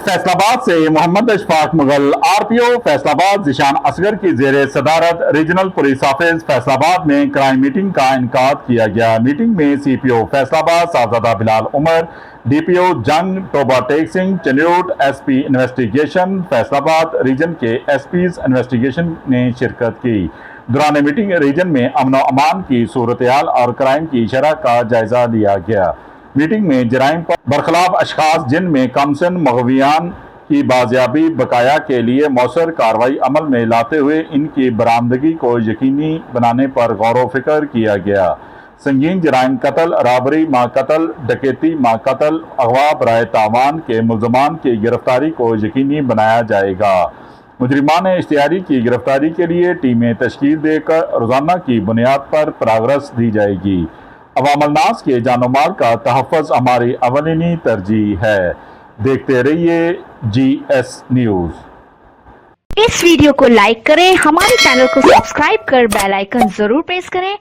फैसलाबाद से मोहम्मद अशफाक मुगल आरपीओ फैसलाबाद जिशान असगर की जेर सदारत रीजनल पुलिस ऑफिस फैसलाबाद में क्राइम मीटिंग का इनकाद किया गया। मीटिंग में CPO Faisalabad Sahibzada Bilal Umar, DPO Jhang Toba Tek Singh Chiniot, SP investigation Faisalabad region के एसपीज इन्वेस्टिगेशन ने शिरकत की। दौरान मीटिंग रीजन में अमन व अमान की सूरत-ए-हाल और क्राइम की शरह का जायजा लिया गया। मीटिंग में जराइम पर बरखलाफ अशखास जिनमें कमसन मगवियान की बाजियाबी बकाया के लिए मौसर कार्रवाई अमल में लाते हुए इनकी बरामदगी को यकीनी बनाने पर गौर व फिक्र किया गया। संगीन जराइम कत्ल, राबरी माँ कत्ल, डकैती माँ कत्ल, अगवा बराए तावान के मुल्जमान की गिरफ्तारी को यकीनी बनाया जाएगा। मुजरिमान इश्तिहारी की गिरफ्तारी के लिए टीमें तश्कील देकर रोजाना की बुनियाद पर प्रोग्रेस दी जाएगी। अवामल नास के जानो माल का तहफ़्फ़ुज़ हमारी अवलिनी तरजीह है। देखते रहिए GS न्यूज़। इस वीडियो को लाइक करें, हमारे चैनल को सब्सक्राइब कर बेल आइकन जरूर प्रेस करें।